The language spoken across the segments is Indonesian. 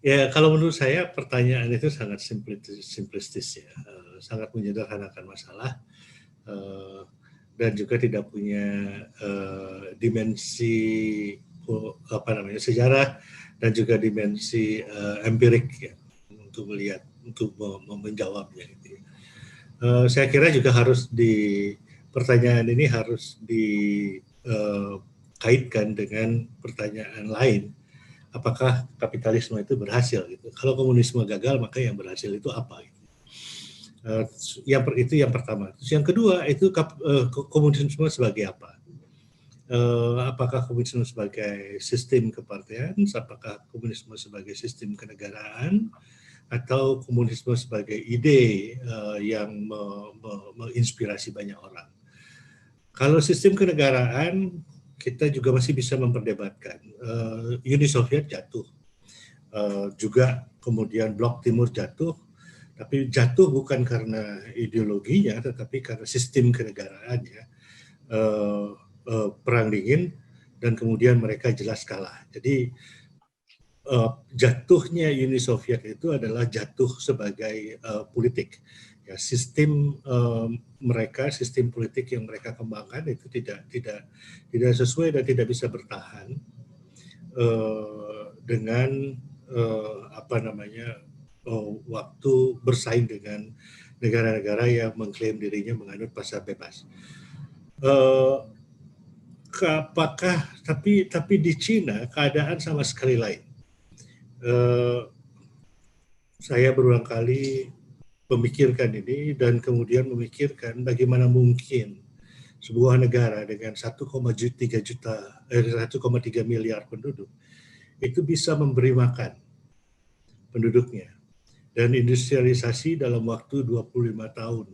Ya, kalau menurut saya pertanyaan itu sangat simplistis ya, sangat menyederhanakan masalah, eee, dan juga tidak punya, dimensi apa namanya, sejarah dan juga dimensi, empirik ya, untuk melihat, untuk menjawabnya gitu ya. Saya kira juga harus pertanyaan ini harus kaitkan dengan pertanyaan lain, apakah kapitalisme itu berhasil gitu. Kalau komunisme gagal, maka yang berhasil itu apa gitu. Itu yang pertama. Terus yang kedua itu komunisme sebagai apa? Apakah komunisme sebagai sistem kepartean, apakah komunisme sebagai sistem kenegaraan, atau komunisme sebagai ide yang menginspirasi banyak orang. Kalau sistem kenegaraan, kita juga masih bisa memperdebatkan. Uni Soviet jatuh, juga kemudian Blok Timur jatuh, tapi jatuh bukan karena ideologinya, tetapi karena sistem kenegaraannya. Perang dingin, dan kemudian mereka jelas kalah. Jadi jatuhnya Uni Soviet itu adalah jatuh sebagai politik. Ya, sistem politik yang mereka kembangkan itu tidak sesuai dan tidak bisa bertahan dengan apa namanya waktu bersaing dengan negara-negara yang mengklaim dirinya menganut pasar bebas. Apakah tapi di Cina keadaan sama sekali lain. Saya berulang kali memikirkan ini dan kemudian memikirkan bagaimana mungkin sebuah negara dengan 1,3 miliar penduduk itu bisa memberi makan penduduknya, dan industrialisasi dalam waktu 25 tahun.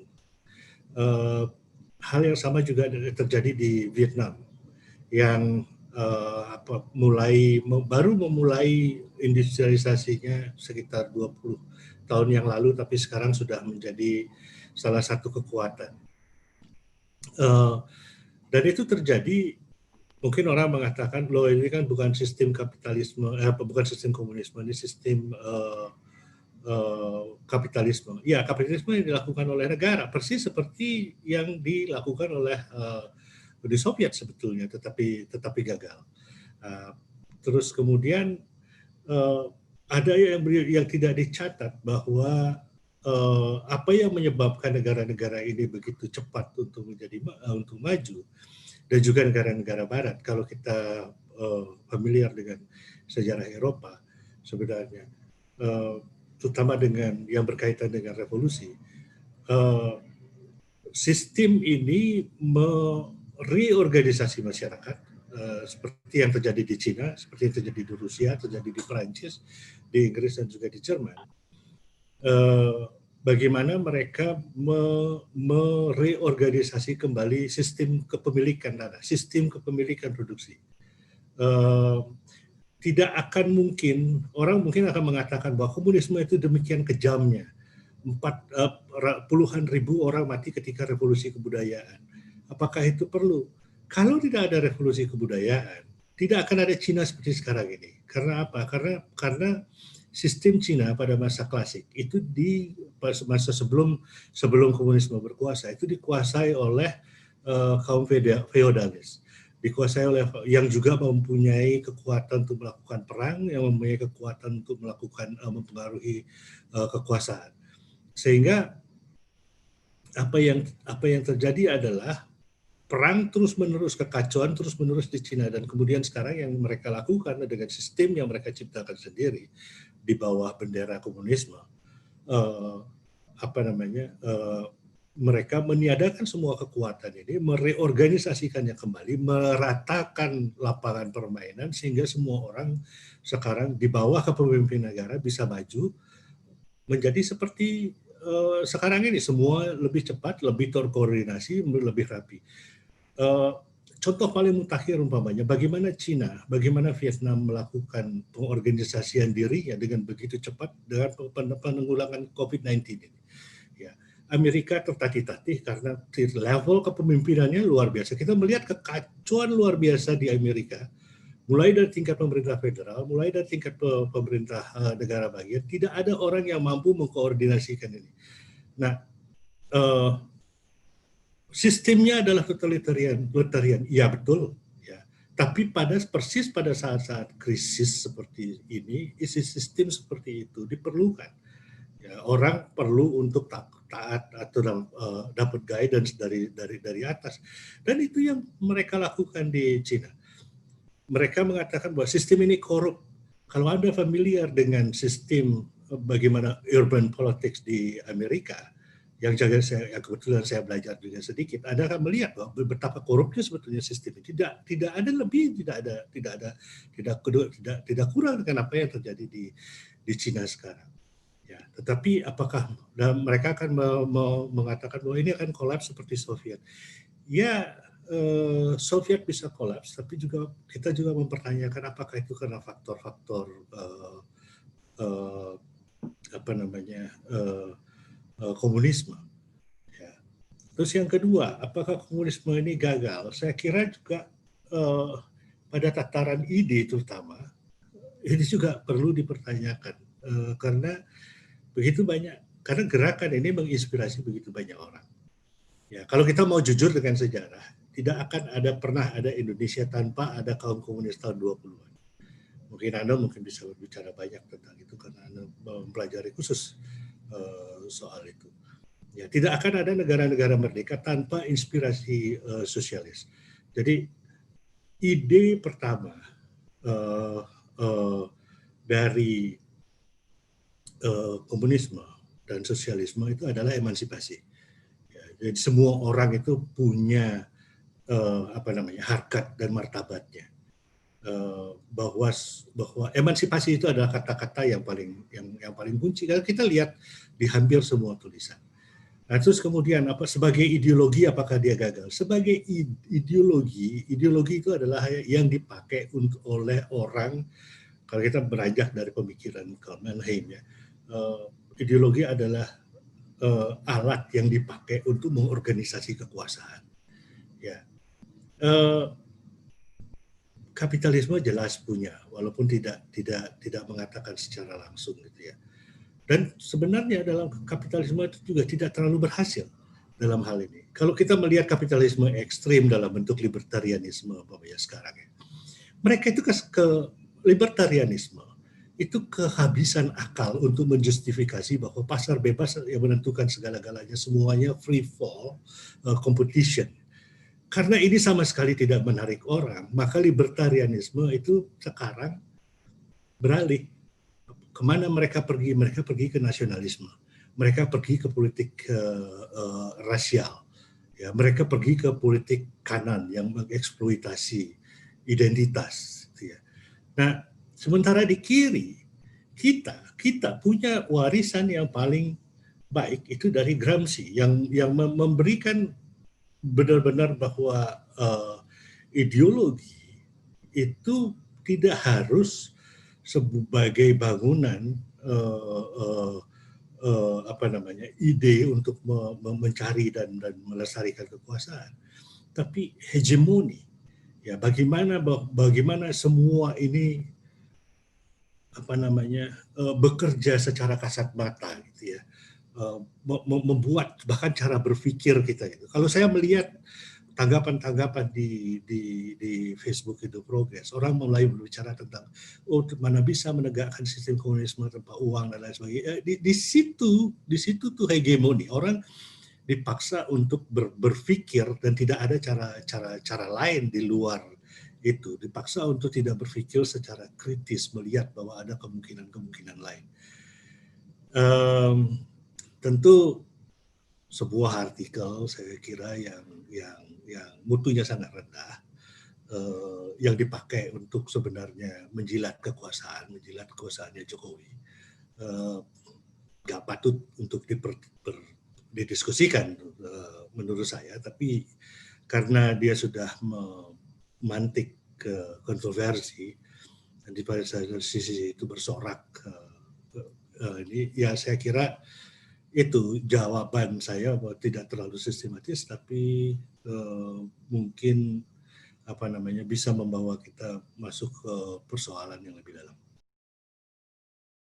Hal yang sama juga terjadi di Vietnam yang baru memulai industrialisasinya sekitar 20 tahun yang lalu, tapi sekarang sudah menjadi salah satu kekuatan. Dan itu terjadi, mungkin orang mengatakan, loh ini kan bukan sistem kapitalisme, bukan sistem komunisme, ini sistem kapitalisme. Ya, kapitalisme yang dilakukan oleh negara, persis seperti yang dilakukan oleh Uni Soviet sebetulnya, tetapi gagal. Terus kemudian ada yang tidak dicatat bahwa apa yang menyebabkan negara-negara ini begitu cepat untuk maju, dan juga negara-negara Barat. Kalau kita familiar dengan sejarah Eropa sebenarnya, terutama dengan yang berkaitan dengan revolusi, sistem ini mereorganisasi masyarakat, seperti yang terjadi di Cina, seperti yang terjadi di Rusia, terjadi di Perancis, di Inggris, dan juga di Jerman. Bagaimana mereka mereorganisasi kembali sistem kepemilikan tanah, sistem kepemilikan produksi. Tidak akan mungkin, orang mungkin akan mengatakan bahwa komunisme itu demikian kejamnya. Puluhan ribu orang mati ketika revolusi kebudayaan. Apakah itu perlu? Kalau tidak ada revolusi kebudayaan, tidak akan ada Cina seperti sekarang ini. Karena apa? Karena sistem Cina pada masa klasik itu di masa sebelum komunisme berkuasa itu dikuasai oleh kaum feodalis, dikuasai oleh yang juga mempunyai kekuatan untuk melakukan perang, yang mempunyai kekuatan untuk melakukan mempengaruhi kekuasaan. Sehingga apa yang terjadi adalah perang terus-menerus, kekacauan terus-menerus di Cina, dan kemudian sekarang yang mereka lakukan dengan sistem yang mereka ciptakan sendiri di bawah bendera komunisme, mereka meniadakan semua kekuatan ini, mereorganisasikannya kembali, meratakan lapangan permainan sehingga semua orang sekarang di bawah kepemimpinan negara bisa maju menjadi seperti sekarang ini, semua lebih cepat, lebih terkoordinasi, lebih rapi. Contoh paling mutakhir umpamanya, bagaimana Cina, bagaimana Vietnam melakukan pengorganisasian dirinya dengan begitu cepat dengan penanggulangan COVID-19 ini. Ya, Amerika tertatih-tatih karena level kepemimpinannya luar biasa. Kita melihat kekacauan luar biasa di Amerika mulai dari tingkat pemerintah federal, mulai dari tingkat pemerintah negara bagian, tidak ada orang yang mampu mengkoordinasikan ini. Nah, sistemnya adalah totalitarian, ya betul, ya. Tapi persis pada saat-saat krisis seperti ini, isi sistem seperti itu diperlukan. Ya, orang perlu untuk taat atau dapat guidance dari atas. Dan itu yang mereka lakukan di Cina. Mereka mengatakan bahwa sistem ini korup. Kalau Anda familiar dengan sistem bagaimana urban politics di Amerika, yang kebetulan saya belajar juga sedikit, Anda akan melihat bahwa betapa korupnya sebetulnya sistem ini. Tidak ada lebih, tidak kurang dengan apa yang terjadi di Cina sekarang. Ya, tetapi apakah mereka akan mengatakan bahwa ini akan kolaps seperti Soviet? Ya, Soviet bisa kolaps, tapi kita juga mempertanyakan apakah itu karena faktor-faktor komunisme. Ya. Terus yang kedua, apakah komunisme ini gagal? Saya kira juga pada tataran ide terutama ini juga perlu dipertanyakan karena begitu banyak, karena gerakan ini menginspirasi begitu banyak orang. Ya, kalau kita mau jujur dengan sejarah, tidak akan pernah ada Indonesia tanpa ada kaum komunis tahun 20-an. Mungkin Anda bisa berbicara banyak tentang itu karena Anda mempelajari khusus soal itu. Ya, tidak akan ada negara-negara merdeka tanpa inspirasi sosialis. Jadi ide pertama dari komunisme dan sosialisme itu adalah emansipasi. Ya, jadi semua orang itu punya harkat dan martabatnya. Bahwa emansipasi itu adalah kata-kata yang paling kunci. Kalau kita lihat di hampir semua tulisan. Nah, terus kemudian sebagai ideologi apakah dia gagal? Sebagai ideologi itu adalah yang dipakai oleh orang. Kalau kita beranjak dari pemikiran Karl Mannheim, ya, ideologi adalah alat yang dipakai untuk mengorganisasi kekuasaan. Ya. Kapitalisme jelas punya, walaupun tidak mengatakan secara langsung gitu ya. Dan sebenarnya dalam kapitalisme itu juga tidak terlalu berhasil dalam hal ini. Kalau kita melihat kapitalisme ekstrim dalam bentuk libertarianisme sekarang ya, mereka itu ke libertarianisme itu kehabisan akal untuk menjustifikasi bahwa pasar bebas yang menentukan segala-galanya, semuanya free fall competition. Karena ini sama sekali tidak menarik orang, maka libertarianisme itu sekarang beralih. Kemana mereka pergi? Mereka pergi ke nasionalisme. Mereka pergi ke politik rasial. Ya, mereka pergi ke politik kanan yang mengeksploitasi identitas. Gitu ya. Nah, sementara di kiri, kita punya warisan yang paling baik itu dari Gramsci yang memberikan benar-benar bahwa ideologi itu tidak harus sebagai bangunan ide untuk mencari dan melestarikan kekuasaan, tapi hegemoni. Ya, bagaimana semua ini bekerja secara kasat mata gitu ya. Membuat bahkan cara berpikir kita gitu. Kalau saya melihat tanggapan-tanggapan di Facebook itu progres, orang mulai berbicara tentang mana bisa menegakkan sistem komunisme tanpa uang dan lain sebagainya. Di situ tuh hegemoni, orang dipaksa untuk berpikir dan tidak ada cara lain di luar itu, dipaksa untuk tidak berpikir secara kritis, melihat bahwa ada kemungkinan lain. Tentu sebuah artikel saya kira yang mutunya sangat rendah, yang dipakai untuk sebenarnya menjilat kekuasaannya Jokowi, nggak patut untuk didiskusikan menurut saya, tapi karena dia sudah memantik ke kontroversi dan di pada sisi itu bersorak, ini ya saya kira itu jawaban saya bahwa tidak terlalu sistematis, tapi mungkin bisa membawa kita masuk ke persoalan yang lebih dalam.